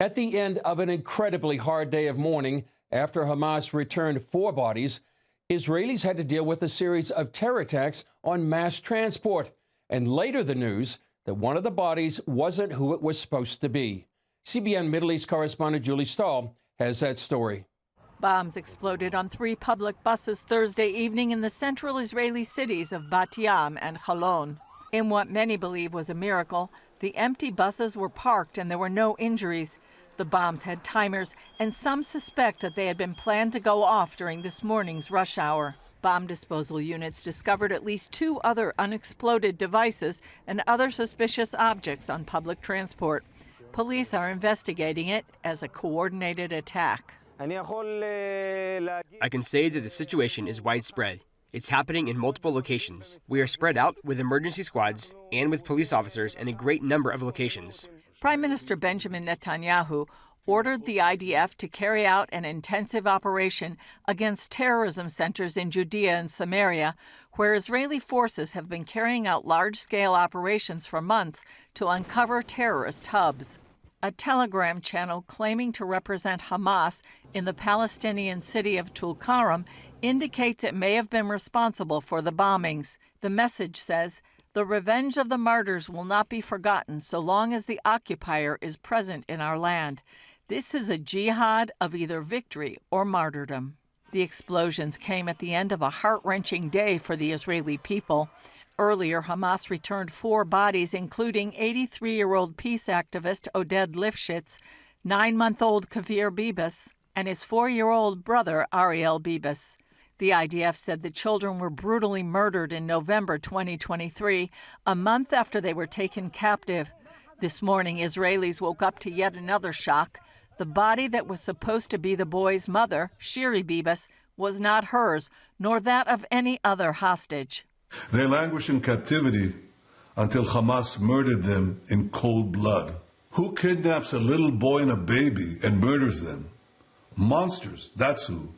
At the end of an incredibly hard day of mourning, after Hamas returned 4 bodies, Israelis had to deal with a series of terror attacks on mass transport. And later the news that one of the bodies wasn't who it was supposed to be. CBN Middle East correspondent Julie Stahl has that story. Bombs exploded on 3 public buses Thursday evening in the central Israeli cities of Bat Yam and Holon. In what many believe was a miracle, the empty buses were parked and there were no injuries. The bombs had timers, and some suspect that they had been planned to go off during this morning's rush hour. Bomb disposal units discovered at least 2 other unexploded devices and other suspicious objects on public transport. Police are investigating it as a coordinated attack. I can say that the situation is widespread. It's happening in multiple locations. We are spread out with emergency squads and with police officers in a great number of locations. Prime Minister Benjamin Netanyahu ordered the IDF to carry out an intensive operation against terrorism centers in Judea and Samaria, where Israeli forces have been carrying out large-scale operations for months to uncover terrorist hubs. A Telegram channel claiming to represent Hamas in the Palestinian city of Tulkarem indicates it may have been responsible for the bombings. The message says, "The revenge of the martyrs will not be forgotten so long as the occupier is present in our land. This is a jihad of either victory or martyrdom." The explosions came at the end of a heart-wrenching day for the Israeli people. Earlier, Hamas returned 4 bodies, including 83-year-old peace activist Oded Lifshitz, 9-month-old Kavir Bibas, and his 4-year-old brother Ariel Bibas. The IDF said the children were brutally murdered in November 2023, a month after they were taken captive. This morning, Israelis woke up to yet another shock. The body that was supposed to be the boy's mother, Shiri Bibas, was not hers, nor that of any other hostage. They languished in captivity until Hamas murdered them in cold blood. Who kidnaps a little boy and a baby and murders them? Monsters, that's who.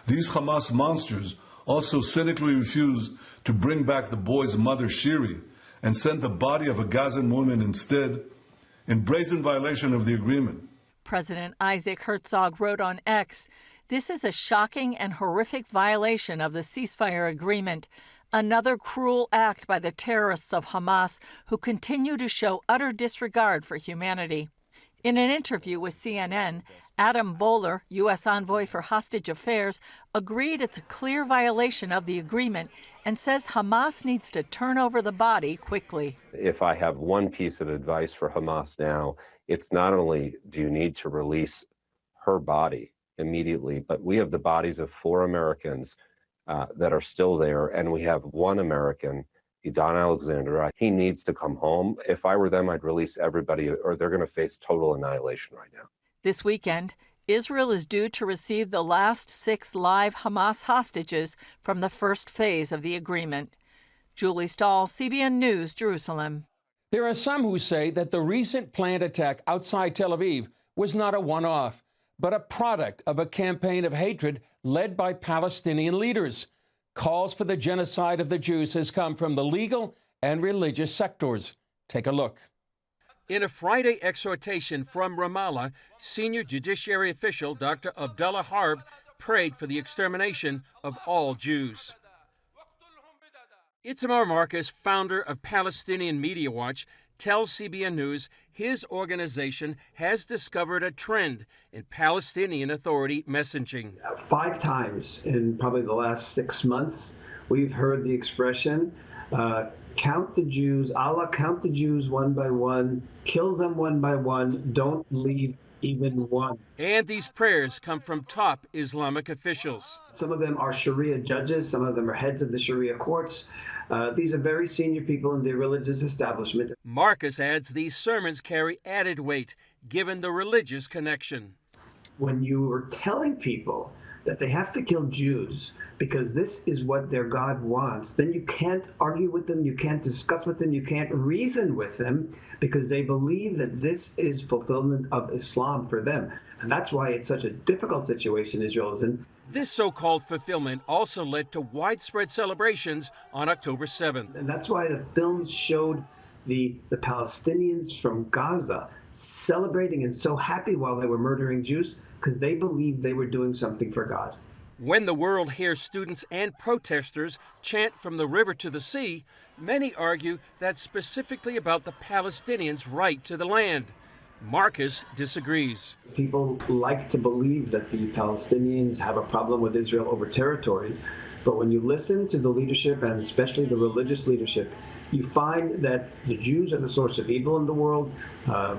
These Hamas monsters also cynically refused to bring back the boy's mother, Shiri, and sent the body of a Gazan woman instead, in brazen violation of the agreement. President Isaac Herzog wrote on X, "This is a shocking and horrific violation of the ceasefire agreement, another cruel act by the terrorists of Hamas who continue to show utter disregard for humanity." In an interview with CNN, Adam Boehler, U.S. envoy for hostage affairs, agreed it's a clear violation of the agreement and says Hamas needs to turn over the body quickly. If I have one piece of advice for Hamas now, it's not only do you need to release her body immediately, but we have the bodies of 4 Americans that are still there, and we have 1 American, Idan Alexander. He needs to come home. If I were them, I'd release everybody, or they're going to face total annihilation right now. This weekend, Israel is due to receive the last 6 live Hamas hostages from the first phase of the agreement. Julie Stahl, CBN News, Jerusalem. There are some who say that the recent planned attack outside Tel Aviv was not a one-off, but a product of a campaign of hatred led by Palestinian leaders. Calls for the genocide of the Jews has come from the legal and religious sectors. Take a look. In a Friday exhortation from Ramallah, senior judiciary official Dr. Abdullah Harb prayed for the extermination of all Jews. Itamar Marcus, founder of Palestinian Media Watch, tells CBN News his organization has discovered a trend in Palestinian Authority messaging. 5 times in probably the last 6 months, we've heard the expression, count the Jews, Allah, count the Jews one by one, kill them one by one, don't leave even one. And these prayers come from top Islamic officials. Some of them are Sharia judges, some of them are heads of the Sharia courts. These are very senior people in the religious establishment. Marcus adds these sermons carry added weight, given the religious connection. When you are telling people that they have to kill Jews because this is what their God wants, then you can't argue with them, you can't discuss with them, you can't reason with them, because they believe that this is fulfillment of Islam for them. And that's why it's such a difficult situation Israel is in. This so-called fulfillment also led to widespread celebrations on October 7th. And that's why the film showed the Palestinians from Gaza celebrating and so happy while they were murdering Jews because they believed they were doing something for God. When the world hears students and protesters chant from the river to the sea, many argue that's specifically about the Palestinians' right to the land. Marcus disagrees. People like to believe that the Palestinians have a problem with Israel over territory, but when you listen to the leadership, and especially the religious leadership, you find that the Jews are the source of evil in the world.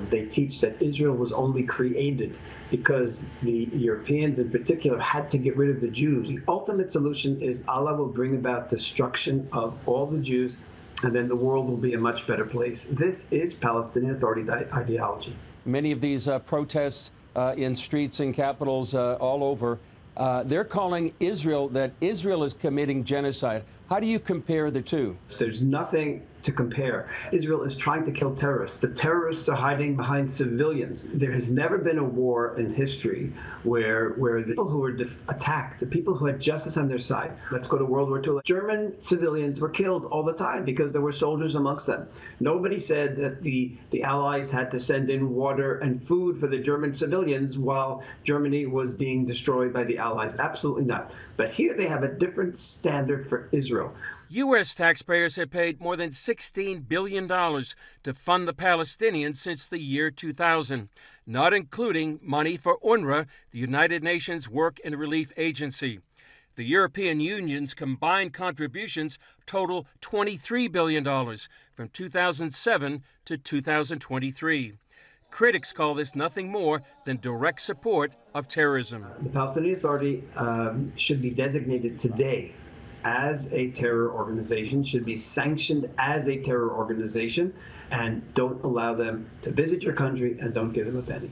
They teach that Israel was only created because the Europeans in particular had to get rid of the Jews. The ultimate solution is Allah will bring about destruction of all the Jews, and then the world will be a much better place. This is Palestinian Authority ideology. Many of these protests in streets and capitals all over, they're calling Israel, that Israel is committing genocide. How do you compare the two? There's nothing to compare. Israel is trying to kill terrorists. The terrorists are hiding behind civilians. There has never been a war in history where the people who were attacked, the people who had justice on their side, let's go to World War II. German civilians were killed all the time because there were soldiers amongst them. Nobody said that the Allies had to send in water and food for the German civilians while Germany was being destroyed by the Allies. Absolutely not. But here they have a different standard for Israel. U.S. taxpayers have paid more than $16 billion to fund the Palestinians since the year 2000, not including money for UNRWA, the United Nations Work and Relief Agency. The European Union's combined contributions total $23 billion from 2007 to 2023. Critics call this nothing more than direct support of terrorism. The Palestinian Authority should be designated today as a terror organization, should be sanctioned as a terror organization, and don't allow them to visit your country and don't give them a penny.